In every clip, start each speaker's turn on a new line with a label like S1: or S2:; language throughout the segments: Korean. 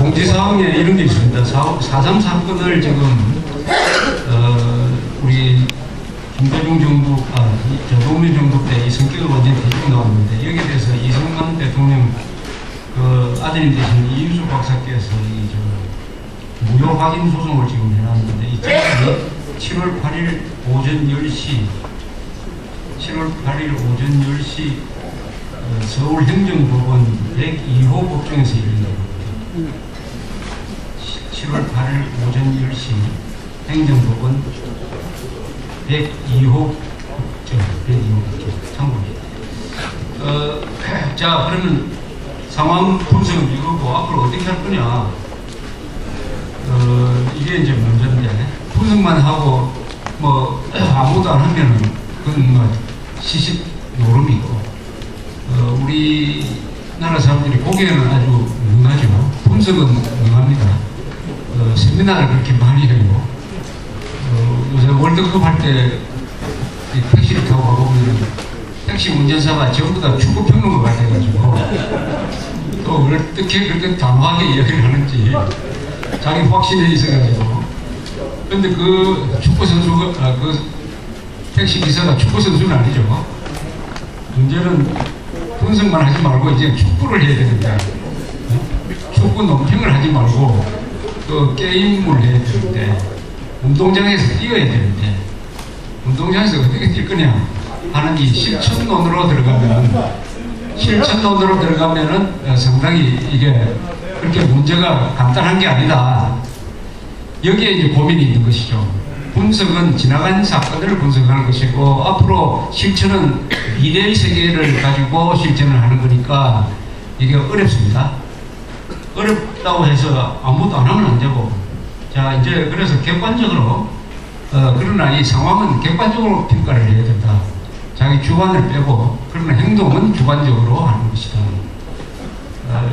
S1: 공지사항에 이런 게 있습니다. 4.3 사건을 지금 우리 김대중 정부, 노무현 정부 때 이 성격을 완전히 뒤집어 나왔는데, 여기에 대해서 이승만 대통령 그 아드님 되신 이윤수 박사께서 무효 확인 소송을 지금 해놨는데, 이 재판이 7월 8일 오전 10시 서울행정법원 102호 법정에서 열린다. 7월 8일 오전 10시 행정법원 102호 법정 참고입니다. 자, 그러면 상황 분석은 이거고 앞으로 어떻게 할 거냐. 이게 이제 문제인데, 분석만 하고 뭐 아무도 안 하면은 그건 뭐 시식 노름이고, 우리나라 사람들이 보기에는 아주 능하죠. 분석은 능합니다. 세미나를 그렇게 많이 해요. 요새 월드컵 할 때 택시를 타고 가보면 택시 운전사가 전부 다 축구평론가 같아가지고 또 어떻게 그렇게 단호하게 이야기를 하는지 자기 확신에 있어가지고. 근데 그 축구선수가, 그 택시기사가 축구선수는 아니죠. 문제는 분석만 하지 말고 이제 축구를 해야 되는데, 축구 논평을 하지 말고 그 게임을 해야 되는데, 운동장에서 뛰어야 되는데, 운동장에서 어떻게 뛸 거냐 하는 이 실천론으로 들어가면은 상당히 이게 그렇게 문제가 간단한 게 아니다. 여기에 이제 고민이 있는 것이죠. 분석은 지나간 사건들을 분석하는 것이고, 앞으로 실천은 미래의 세계를 가지고 실천을 하는 거니까 이게 어렵습니다. 어렵다고 해서 아무것도 안 하면 안 되고, 자, 이제 그래서 객관적으로, 그러나 이 상황은 객관적으로 평가를 해야 된다. 자기 주관을 빼고, 그러나 행동은 주관적으로 하는 것이다.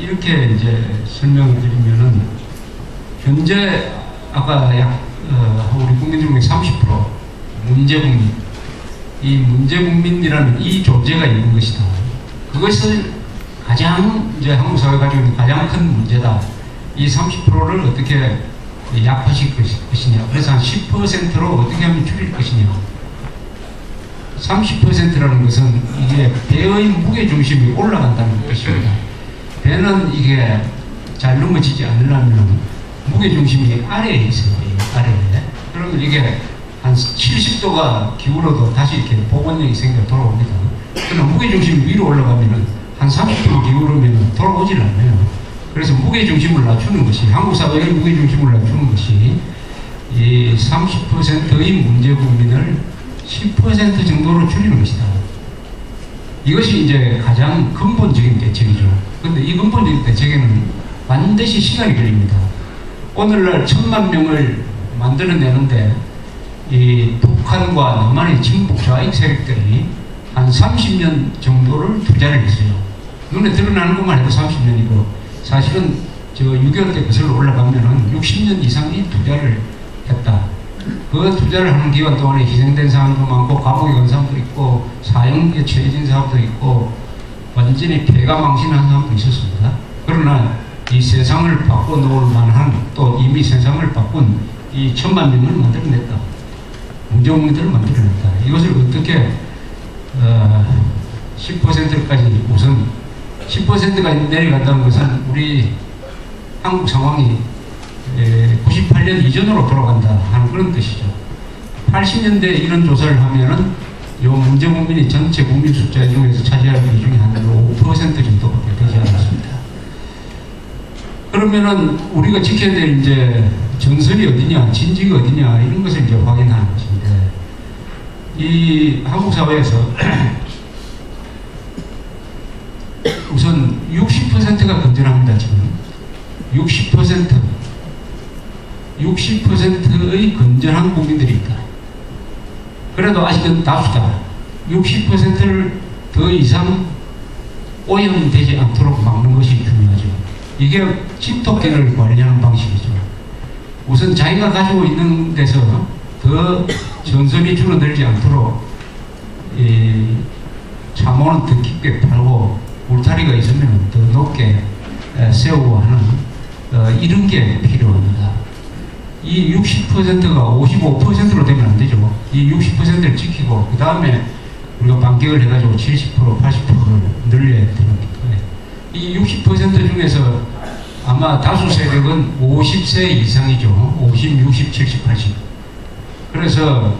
S1: 이렇게 이제 설명을 드리면은, 현재 아까 우리 국민 중에 30% 문제국민, 이 문제국민이라는 이 존재가 있는 것이다. 그것을 가장 이제 한국 사회가 가지고 있는 가장 큰 문제다. 이 30%를 어떻게 약화시킬 것이냐. 그래서 한 10%로 어떻게 하면 줄일 것이냐. 30%라는 것은 이게 배의 무게중심이 올라간다는 것입니다. 배는 이게 잘 넘어지지 않으려면 무게중심이 아래에 있어야 돼요. 아래에. 그러면 이게 한 70도가 기울어도 다시 이렇게 복원력이 생겨 돌아옵니다. 그러나 무게중심이 위로 올라가면은 한 30도 기울으면 돌아오질 않아요. 그래서 무게중심을 낮추는 것이, 한국 사회의 무게중심을 낮추는 것이 이 30%의 문제국민을 10% 정도로 줄이는 것이다. 이것이 이제 가장 근본적인 대책이죠. 그런데 이 근본적인 대책에는 반드시 시간이 걸립니다. 오늘날 1000만 명을 만들어내는데 이 북한과 남한의 진북 좌익 세력들이 한 30년 정도를 투자를 했어요. 눈에 드러나는 것만 해도 30년이고, 사실은 저 6.25 때 거슬러 올라가면은 60년 이상이 투자를 했다. 그 투자를 하는 기간 동안에 희생된 사람도 많고, 감옥에 간 사람도 있고, 사형에 처해진 사람도 있고, 완전히 폐가망신한 사람도 있었습니다. 그러나 이 세상을 바꿔놓을 만한, 또 이미 세상을 바꾼 이 1000만 명을 만들어냈다. 문제국민들을 만들어냈다. 이것을 어떻게 10%까지 우선 10%까지 내려간다는 것은 우리 한국 상황이 98년 이전으로 돌아간다 하는 그런 뜻이죠. 80년대 이런 조사를 하면은 요 문제국민이 전체 국민 숫자 중에서 차지할 비중이 한 5% 정도밖에 되지 않았습니다. 그러면은 우리가 지켜야 될 이제 정선이 어디냐, 진직이 어디냐, 이런 것을 이제 확인하는 것인데, 이 한국 사회에서 우선 60%가 건전합니다. 지금 60%의 건전한 국민들이 있다. 그래도 아직은 다수다. 60%를 더 이상 오염되지 않도록 막는 것이 중요하죠. 이게 집토끼를 관리하는 방식이죠. 우선 자기가 가지고 있는 데서 더 전선이 줄어들지 않도록 이 참호는 더 깊게 팔고, 울타리가 있으면 더 높게 세우고 하는 이런 게 필요합니다. 이 60%가 55%로 되면 안 되죠. 이 60%를 지키고 그 다음에 우리가 반격을 해가지고 70%, 80%를 늘려야 됩니다. 이 60% 중에서 아마 다수 세력은 50세 이상이죠. 50, 60, 70, 80. 그래서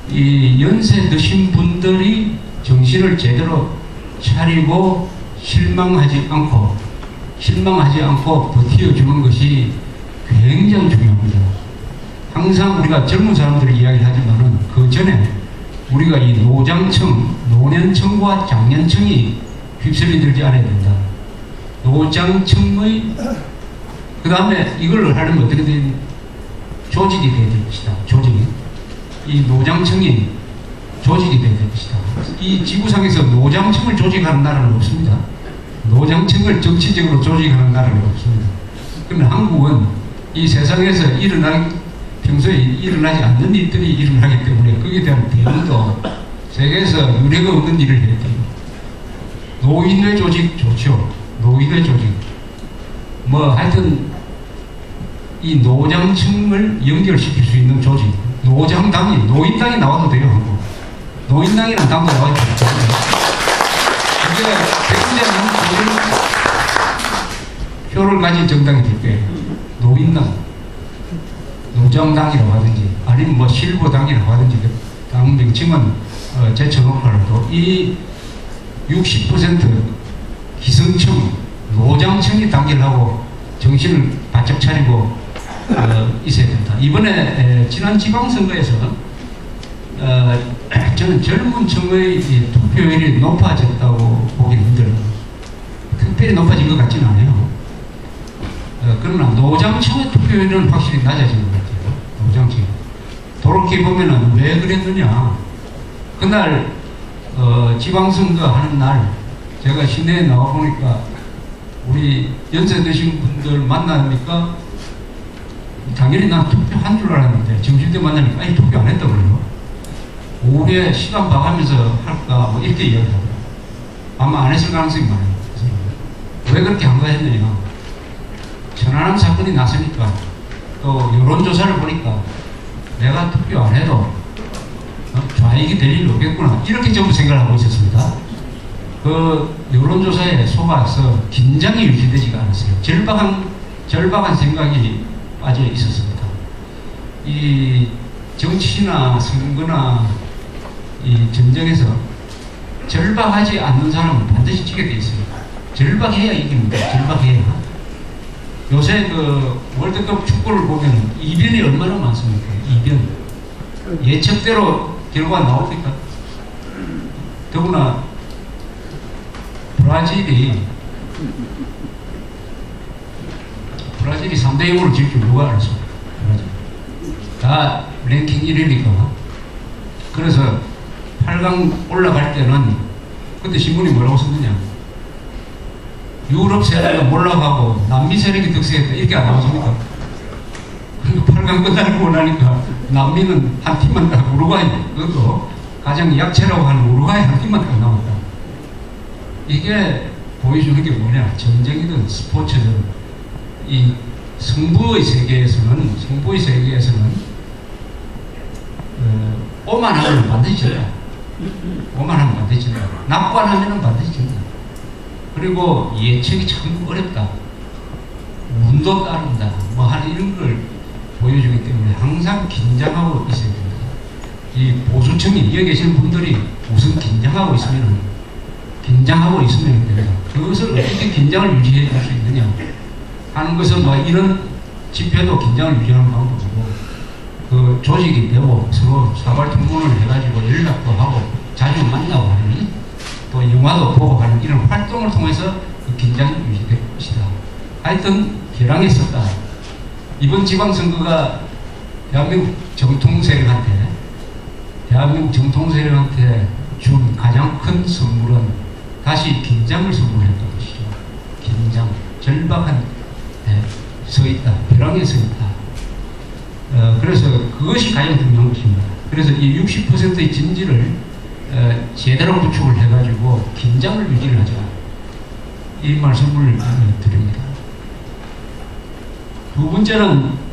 S1: 이 연세 드신 분들이 정신을 제대로 차리고 실망하지 않고 버텨주는 것이 굉장히 중요합니다. 항상 우리가 젊은 사람들이 이야기하지만은 그 전에 우리가 이 노장청, 노년청과 장년청이 휩쓸리들지 않아야 된다. 노장청의 그 다음에 이걸 하려면 어떻게 된 조직이 돼야 될 것이다. 조직이 이 노장청이 조직이 돼야 될 것이다. 이 지구상에서 노장청을 조직하는 나라는 없습니다. 노장청을 정치적으로 조직하는 나라는 없습니다. 그러면 한국은 이 세상에서 평소에 일어나지 않는 일들이 일어나기 때문에 거기에 대한 대응도 세계에서 유례가 없는 일을 해야 돼요. 노인회 조직 좋죠. 노인회 조직. 뭐 하여튼 이 노장층을 연결시킬 수 있는 조직. 노장당이, 노인당이 나와도 돼요. 한국. 노인당이란 당도 나와도 돼요. 이게 굉장히 표를 가진 정당이 될 거예요. 노인당. 노정당이라고 하든지 아니면 뭐 실버당이라고 하든지 당 명칭은 제쳐놓고라도 이 60% 기성층, 노장층이 단계를 하고 정신을 바짝 차리고 있어야 된다. 이번에 지난 지방선거에서 저는 젊은 층의 투표율이 높아졌다고 보기는 힘들어요. 특별히 높아진 것 같지는 않아요. 그러나 노장층의 투표율은 확실히 낮아진 것 같아요. 노장층. 돌이켜보면은 왜 그랬느냐. 그날 지방선거 하는 날 제가 시내에 나와보니까 우리 연세 드신 분들 만나니까 당연히 난 투표한 줄 알았는데 점심때 만나니까 아니 투표 안 했다고 그래요. 오후에 시간 봐가면서 할까 뭐 이렇게 이야기하더라고요. 아마 안 했을 가능성이 많아요. 왜 그렇게 한 거 했느냐. 천안함 사건이 났으니까 또 여론조사를 보니까 내가 투표 안 해도 좌익이 될 일이 없겠구나 이렇게 전부 생각을 하고 있었습니다. 그 여론조사에 속아서 긴장이 유지되지가 않았어요. 절박한 생각이 빠져 있었습니다. 이 정치나 선거나 이 전쟁에서 절박하지 않는 사람은 반드시 지게 돼 있습니다. 절박해야 이깁니다. 절박해야. 요새 그 월드컵 축구를 보면 이변이 얼마나 많습니까? 이변. 예측대로 결과가 나옵니까? 더구나 브라질이 3대0으로 질 줄 누가 알았어? 브라질. 다 랭킹 1위니까. 그래서 8강 올라갈 때는 그때 신문이 뭐라고 썼느냐? 유럽 세력이 몰락하고 남미 세력이 득세했다 이렇게 안 나오십니까? 그리고 8강 끝나고 나니까 남미는 한 팀만 딱 우루과이, 그것도 가장 약체라고 하는 우루과이 한 팀만 딱 나왔다. 이게 보여주는 게 뭐냐? 전쟁이든 스포츠든 이 승부의 세계에서는 오만하면 반드시 진다. 오만하면 반드시 진다. 낙관하면 반드시 진다. 그리고 예측이 참 어렵다. 운도 따른다. 뭐 하는 이런 걸 보여주기 때문에 항상 긴장하고 있어야 됩니다. 이 보수층이 여기 계시는 분들이 무슨 긴장하고 있으면 됩니다. 그것을 어떻게 긴장을 유지해 줄 수 있느냐 하는 것은 뭐 이런 집회도 긴장을 유지하는 방법이고 그 조직이 되고 서로 사발 통문을 해가지고 연락도 하고 자주 만나고 하니 또 영화도 보고 하는 이런 활동을 통해서 그 긴장이 유지될 것이다. 하여튼 결항했었다. 이번 지방선거가 대한민국 정통 세력한테 준 가장 큰 선물은 다시 긴장을 선물했던 것이죠. 긴장, 절박한 데 서 있다, 벼랑에 서 있다. 그래서 그것이 가장 중요한 것입니다. 그래서 이 60%의 진지를 제대로 구축을 해가지고 긴장을 유지하자. 이 말씀을 드립니다. 두 번째는